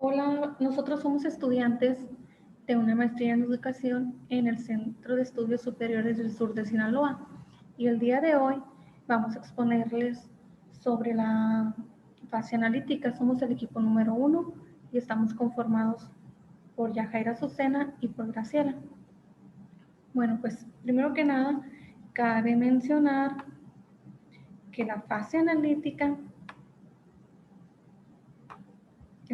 Hola, nosotros somos estudiantes de una maestría en educación en el Centro de Estudios Superiores del Sur de Sinaloa y el día de hoy vamos a exponerles sobre la fase analítica. Somos el equipo número 1 y estamos conformados por Yajaira Azucena y por Graciela. Bueno, pues primero que nada, cabe mencionar que la fase analítica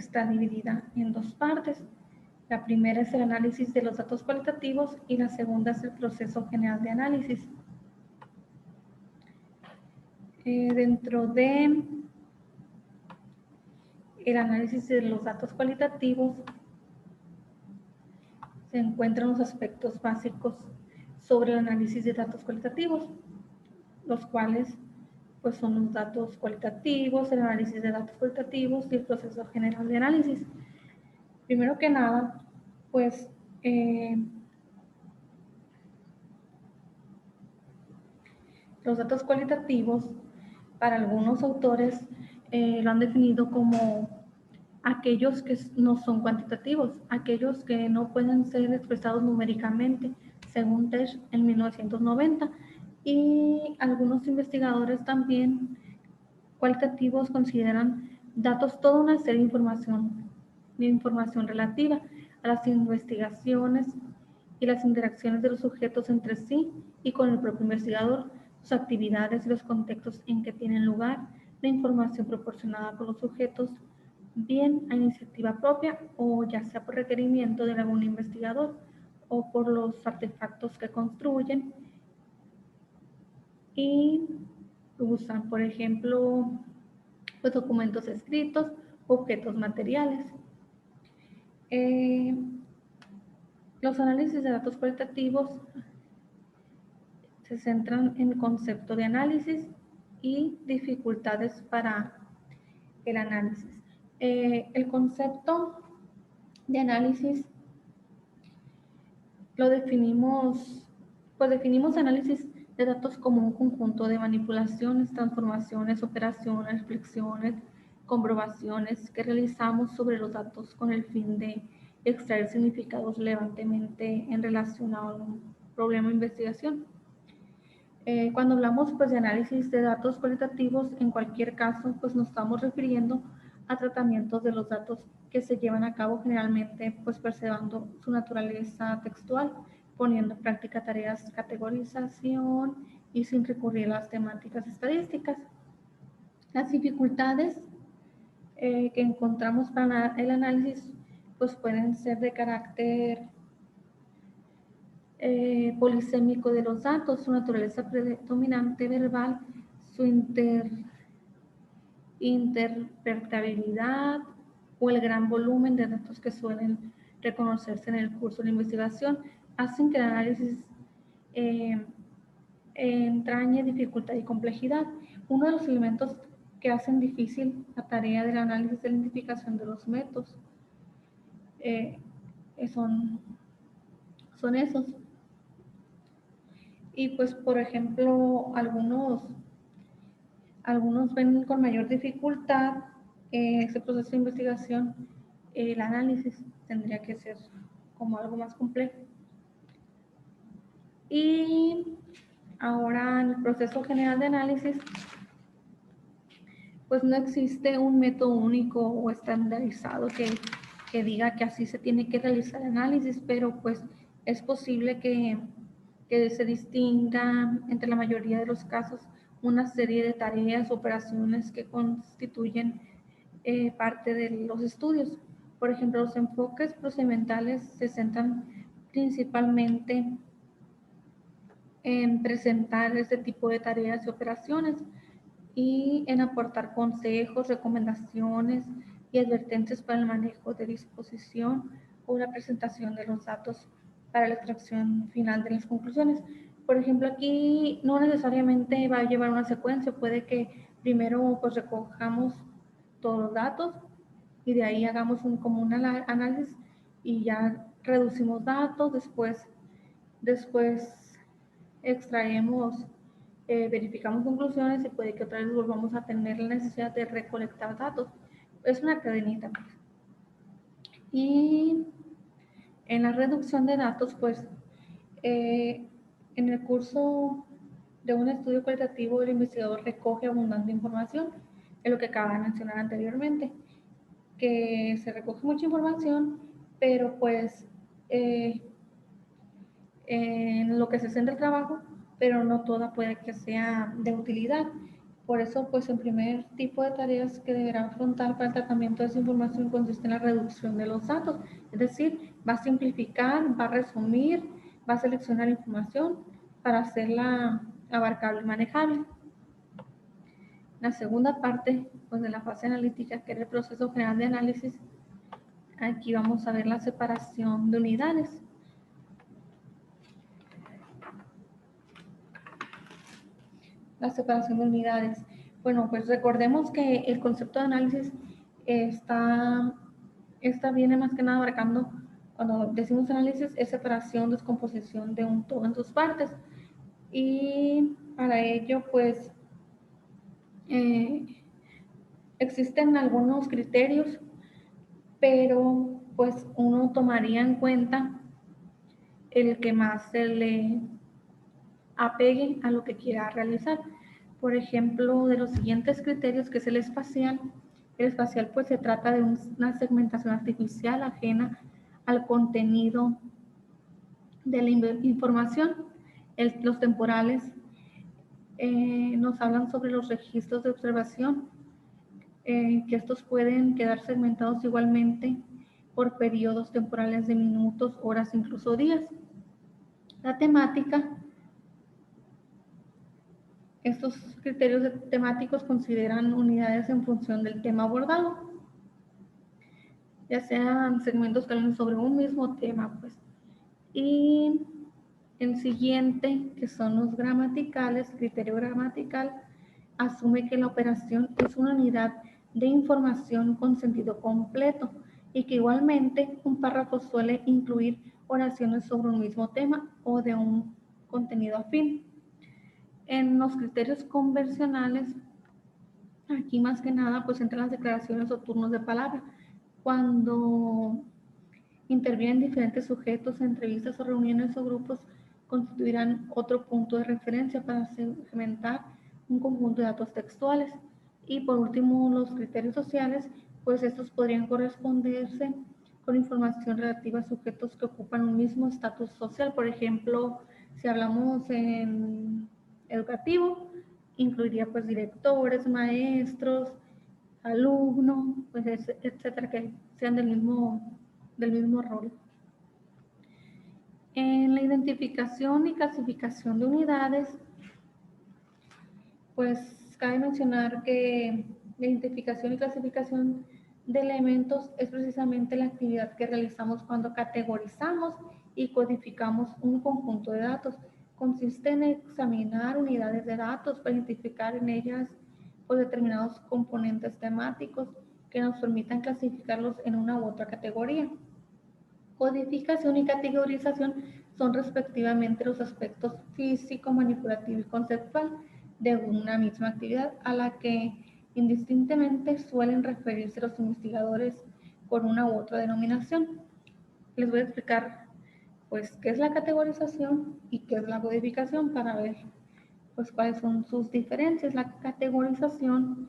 está dividida en dos partes. La primera es el análisis de los datos cualitativos y la segunda es el proceso general de análisis. Dentro de el análisis de los datos cualitativos se encuentran los aspectos básicos sobre el análisis de datos cualitativos, los cuales pues son los datos cualitativos, el análisis de datos cualitativos y el proceso general de análisis. Primero que nada, pues los datos cualitativos, para algunos autores, lo han definido como aquellos que no son cuantitativos, aquellos que no pueden ser expresados numéricamente, según Tesh en 1990. Y algunos investigadores también cualitativos consideran datos toda una serie de información relativa a las investigaciones y las interacciones de los sujetos entre sí y con el propio investigador, sus actividades y los contextos en que tienen lugar, la información proporcionada por los sujetos, bien a iniciativa propia o ya sea por requerimiento de algún investigador o por los artefactos que construyen y usan, por ejemplo, los documentos escritos, objetos materiales. Eh, los análisis de datos cualitativos se centran en el concepto de análisis y dificultades para el análisis. El concepto de análisis lo definimos, pues definimos análisis de datos como un conjunto de manipulaciones, transformaciones, operaciones, reflexiones, comprobaciones que realizamos sobre los datos con el fin de extraer significados relevantemente en relación a un problema de investigación. Cuando hablamos pues, de análisis de datos cualitativos, en cualquier caso, pues nos estamos refiriendo a tratamientos de los datos que se llevan a cabo generalmente pues preservando su naturaleza textual, poniendo en práctica tareas de categorización y sin recurrir a las temáticas estadísticas. Las dificultades que encontramos para el análisis pues pueden ser de carácter polisémico de los datos, su naturaleza predominante verbal, su interpretabilidad o el gran volumen de datos que suelen reconocerse en el curso de la investigación, hacen que el análisis eh, entrañe dificultad y complejidad. Uno de los elementos que hacen difícil la tarea del análisis de la identificación de los métodos eh, son, son esos. Y pues, por ejemplo, algunos ven con mayor dificultad ese proceso de investigación. El análisis tendría que ser como algo más complejo. Y ahora en el proceso general de análisis, pues no existe un método único o estandarizado que diga que así se tiene que realizar el análisis, pero pues es posible que se distinga entre la mayoría de los casos una serie de tareas, operaciones que constituyen parte de los estudios. Por ejemplo, los enfoques procedimentales se centran principalmente en presentar este tipo de tareas y operaciones y en aportar consejos, recomendaciones y advertencias para el manejo de disposición o la presentación de los datos para la extracción final de las conclusiones. Por ejemplo, aquí no necesariamente va a llevar una secuencia, puede que primero pues recojamos todos los datos y de ahí hagamos como un análisis y ya reducimos datos, después extraemos, verificamos conclusiones y puede que otra vez volvamos a tener la necesidad de recolectar datos. Es una cadenita. Y en la reducción de datos, pues en el curso de un estudio cualitativo, el investigador recoge abundante información, es lo que acaba de mencionar anteriormente, que se recoge mucha información, pero pues eh, en lo que se centra el trabajo, pero no toda puede que sea de utilidad. Por eso, pues el primer tipo de tareas que deberá afrontar para el tratamiento de esa información consiste en la reducción de los datos, es decir, va a simplificar, va a resumir, va a seleccionar información para hacerla abarcable y manejable. La segunda parte, pues de la fase analítica, que es el proceso general de análisis, aquí vamos a ver la separación de unidades. La separación de unidades. Bueno, pues recordemos que el concepto de análisis está, viene más que nada abarcando, cuando decimos análisis, es separación, descomposición de un todo en sus partes. Y para ello, pues, eh, existen algunos criterios, pero pues uno tomaría en cuenta el que más se le apegue a lo que quiera realizar. Por ejemplo, de los siguientes criterios, que es el espacial pues se trata de una segmentación artificial ajena al contenido de la información. Los temporales nos hablan sobre los registros de observación, que estos pueden quedar segmentados igualmente por periodos temporales de minutos, horas, incluso días. La temática. Estos criterios temáticos consideran unidades en función del tema abordado, ya sean segmentos que hablen sobre un mismo tema, pues. Y el siguiente, que son los gramaticales, criterio gramatical, asume que la operación es una unidad de información con sentido completo y que igualmente un párrafo suele incluir oraciones sobre un mismo tema o de un contenido afín. En los criterios convencionales, aquí más que nada pues entran las declaraciones o turnos de palabra. Cuando intervienen diferentes sujetos, entrevistas o reuniones o grupos, constituirán otro punto de referencia para segmentar un conjunto de datos textuales. Y por último, los criterios sociales, pues estos podrían corresponderse con información relativa a sujetos que ocupan un mismo estatus social. Por ejemplo, si hablamos en educativo, incluiría pues directores, maestros, alumnos, pues etcétera, que sean del mismo rol. En la identificación y clasificación de unidades, pues cabe mencionar que la identificación y clasificación de elementos es precisamente la actividad que realizamos cuando categorizamos y codificamos un conjunto de datos. Consiste en examinar unidades de datos para identificar en ellas pues, determinados componentes temáticos que nos permitan clasificarlos en una u otra categoría. Codificación y categorización son respectivamente los aspectos físico, manipulativo y conceptual de una misma actividad a la que indistintamente suelen referirse los investigadores con una u otra denominación. Les voy a explicar pues qué es la categorización y qué es la codificación para ver pues cuáles son sus diferencias. La categorización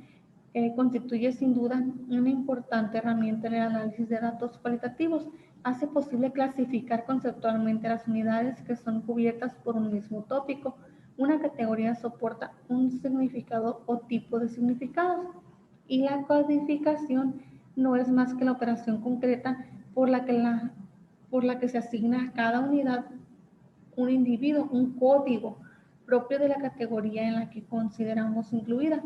constituye sin duda una importante herramienta en el análisis de datos cualitativos. Hace posible clasificar conceptualmente las unidades que son cubiertas por un mismo tópico. Una categoría soporta un significado o tipo de significados y la codificación no es más que la operación concreta por la que se asigna a cada unidad un individuo, un código propio de la categoría en la que consideramos incluida.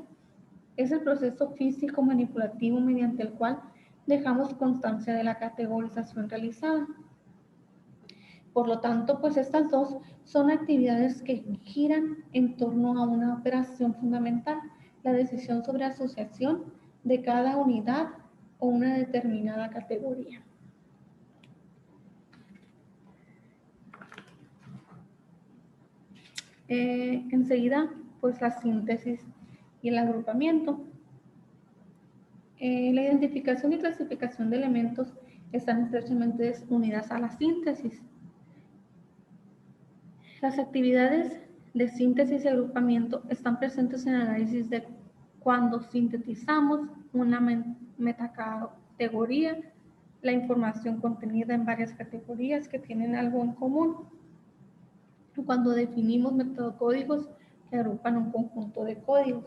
Es el proceso físico manipulativo mediante el cual dejamos constancia de la categorización realizada. Por lo tanto, pues estas dos son actividades que giran en torno a una operación fundamental, la decisión sobre asociación de cada unidad o una determinada categoría. Enseguida, pues la síntesis y el agrupamiento. La identificación y clasificación de elementos están estrechamente unidas a la síntesis. Las actividades de síntesis y agrupamiento están presentes en el análisis de cuando sintetizamos una metacategoría, la información contenida en varias categorías que tienen algo en común, cuando definimos metacódigos que agrupan un conjunto de códigos.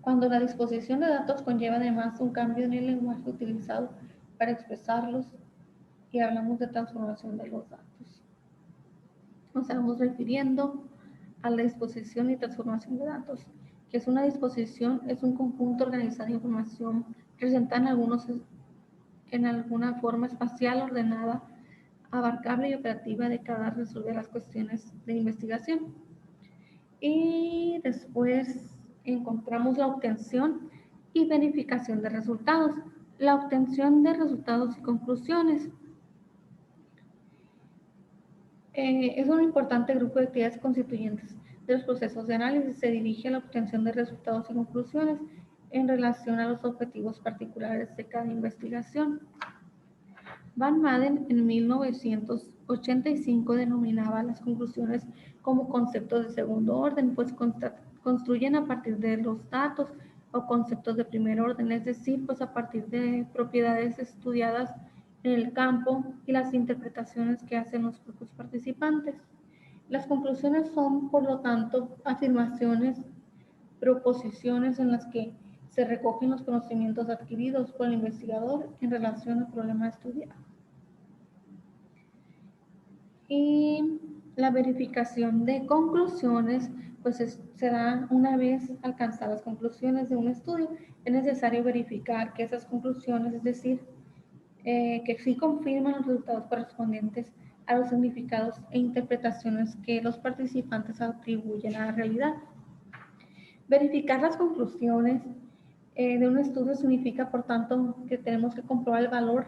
Cuando la disposición de datos conlleva además un cambio en el lenguaje utilizado para expresarlos y hablamos de transformación de los datos. Nos estamos refiriendo a la disposición y transformación de datos, que es una disposición, es un conjunto organizado de información presentada en alguna forma espacial ordenada, abarcable y operativa de cara a resolver las cuestiones de investigación. Y después encontramos la obtención y verificación de resultados. La obtención de resultados y conclusiones. Es un importante grupo de actividades constituyentes de los procesos de análisis. Se dirige a la obtención de resultados y conclusiones en relación a los objetivos particulares de cada investigación. Van Maden en 1985 denominaba las conclusiones como conceptos de segundo orden, pues construyen a partir de los datos, o conceptos de primer orden, es decir, pues a partir de propiedades estudiadas en el campo y las interpretaciones que hacen los propios participantes. Las conclusiones son, por lo tanto, afirmaciones, proposiciones en las que se recogen los conocimientos adquiridos por el investigador en relación al problema estudiado. Y la verificación de conclusiones, pues se da una vez alcanzadas las conclusiones de un estudio, es necesario verificar que esas conclusiones, es decir, que sí confirman los resultados correspondientes a los significados e interpretaciones que los participantes atribuyen a la realidad. Verificar las conclusiones de un estudio significa, por tanto, que tenemos que comprobar el valor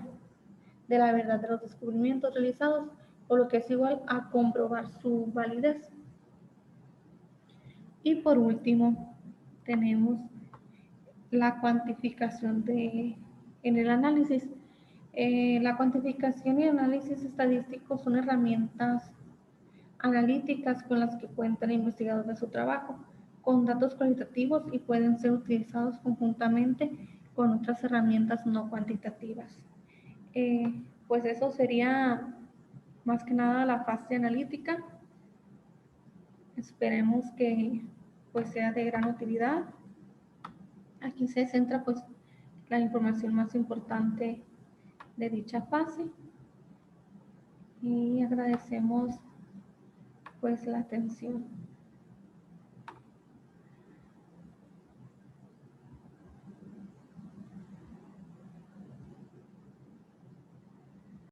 de la verdad de los descubrimientos realizados, o lo que es igual a comprobar su validez. Y por último, tenemos la cuantificación en el análisis. La cuantificación y análisis estadístico son herramientas analíticas con las que cuenta el investigador de su trabajo, con datos cualitativos, y pueden ser utilizados conjuntamente con otras herramientas no cuantitativas. Pues eso sería más que nada la fase analítica. Esperemos que pues sea de gran utilidad. Aquí se centra pues la información más importante de dicha fase, y agradecemos pues la atención.